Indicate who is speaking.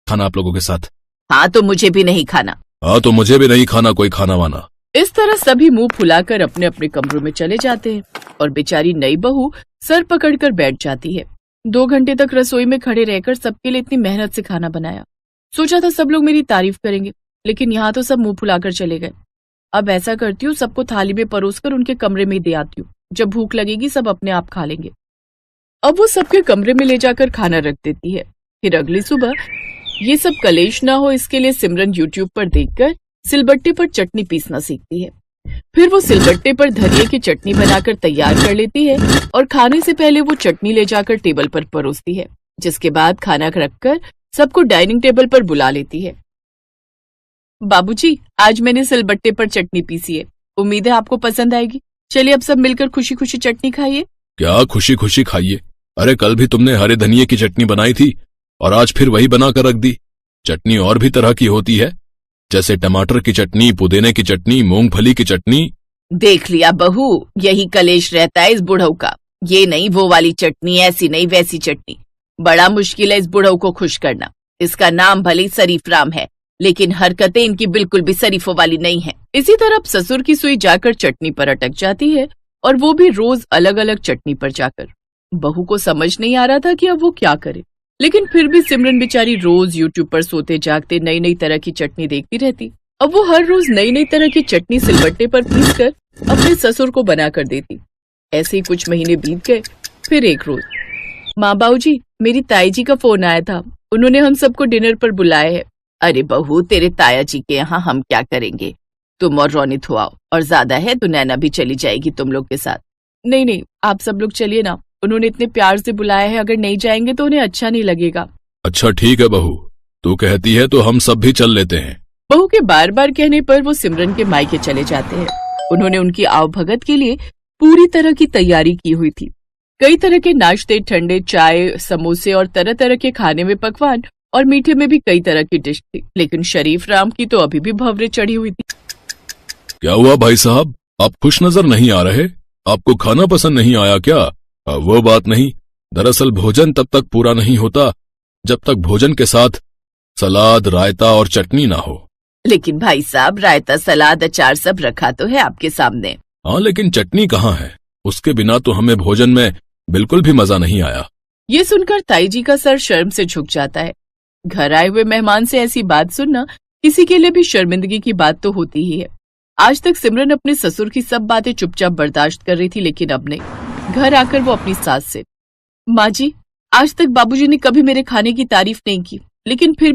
Speaker 1: खाना आप लोगों के साथ।
Speaker 2: हाँ तो मुझे भी नहीं खाना।
Speaker 1: हाँ तो मुझे भी नहीं खाना कोई खाना वाना।
Speaker 2: इस तरह सभी मुंह फुलाकर अपने अपने कमरों में चले जाते हैं और बेचारी नई बहू सर पकड़कर बैठ जाती है। 2 घंटे तक रसोई में खड़े रहकर सबके लिए इतनी मेहनत से खाना बनाया। सोचा था सब लोग मेरी तारीफ करेंगे, लेकिन यहाँ तो सब मुंह फुलाकर चले गए। अब ऐसा करती हूँ, सबको थाली में परोसकर उनके कमरे में दे आती हूँ। जब भूख लगेगी सब अपने आप खा लेंगे। अब वो सबके कमरे में ले जाकर खाना रख देती है। फिर अगली सुबह ये सब कलेश ना हो इसके लिए सिमरन यूट्यूब पर देखकर सिलबट्टे पर चटनी पीसना सीखती है। फिर वो सिलबट्टे पर धनिये की चटनी बनाकर तैयार कर लेती है और खाने से पहले वो चटनी ले जाकर टेबल पर परोसती है, जिसके बाद खाना रखकर सबको डाइनिंग टेबल पर बुला लेती है। बाबूजी, आज मैंने सिलबट्टे पर चटनी पीसी है, उम्मीद है आपको पसंद आएगी। चलिए अब सब मिलकर खुशी खुशी चटनी खाइए।
Speaker 1: क्या खुशी खुशी खाइए? अरे कल भी तुमने हरे धनिये की चटनी बनाई थी और आज फिर वही बनाकर रख दी। चटनी और भी तरह की होती है, जैसे टमाटर की चटनी, पुदीने की चटनी, मूंगफली की चटनी।
Speaker 2: देख लिया बहू, यही कलेश रहता है इस बुढ़ऊ का। ये नहीं वो वाली चटनी, ऐसी नहीं वैसी चटनी। बड़ा मुश्किल है इस बुढ़ऊ को खुश करना। इसका नाम भले ही शरीफ राम है, लेकिन हरकतें इनकी बिल्कुल भी शरीफों वाली नहीं है। इसी तरह ससुर की सुई जाकर चटनी पर अटक जाती है और वो भी रोज अलग अलग चटनी पर जाकर। बहू को समझ नहीं आ रहा था कि अब वो क्या करे, लेकिन फिर भी सिमरन बेचारी रोज यूट्यूब पर सोते जागते नई नई तरह की चटनी देखती रहती। अब वो हर रोज नई नई तरह की चटनी सिलबट्टे पर पीसकर अपने ससुर को बना कर देती। ऐसे ही कुछ महीने बीत गए। फिर एक रोज, माँ बाबूजी, मेरी ताई जी का फोन आया था, उन्होंने हम सबको डिनर पर बुलाया है। अरे बहू, तेरे ताया जी के यहाँ हम क्या करेंगे, तुम और रोनित हो आओ, और ज्यादा है तो नैना भी चली जाएगी तुम लोग के साथ। नहीं नहीं, आप सब लोग चलिए ना, उन्होंने इतने प्यार से बुलाया है, अगर नहीं जाएंगे तो उन्हें अच्छा नहीं लगेगा।
Speaker 1: अच्छा ठीक है बहू, तू कहती है तो हम सब भी चल लेते हैं।
Speaker 2: बहू के बार बार कहने पर वो सिमरन के मायके चले जाते हैं। उन्होंने उनकी आवभगत के लिए पूरी तरह की तैयारी की हुई थी। कई तरह के नाश्ते, ठंडे चाय, समोसे और तरह तरह के खाने में पकवान और मीठे में भी कई तरह की डिश थी, लेकिन शरीफ राम की तो अभी भी भंवरे चढ़ी हुई थी।
Speaker 1: क्या हुआ भाई साहब, आप खुश नजर नहीं आ रहे? आपको खाना पसंद नहीं आया क्या? वो बात नहीं, दरअसल भोजन तब तक पूरा नहीं होता जब तक भोजन के साथ सलाद, रायता और चटनी ना हो।
Speaker 2: लेकिन भाई साहब, रायता, सलाद, अचार सब रखा तो है आपके सामने।
Speaker 1: हाँ, लेकिन चटनी कहाँ है? उसके बिना तो हमें भोजन में बिल्कुल भी मजा नहीं आया।
Speaker 2: ये सुनकर ताई जी का सर शर्म से झुक जाता है। घर आए हुए मेहमान से ऐसी बात सुनना किसी के लिए भी शर्मिंदगी की बात तो होती ही है। आज तक सिमरन अपने ससुर की सब बातें चुपचाप बर्दाश्त कर रही थी, लेकिन अब नहीं। घर आकर वो अपनी सास से, माँ जी, आज तक बाबूजी ने कभी मेरे खाने की तारीफ नहीं की, लेकिन फिर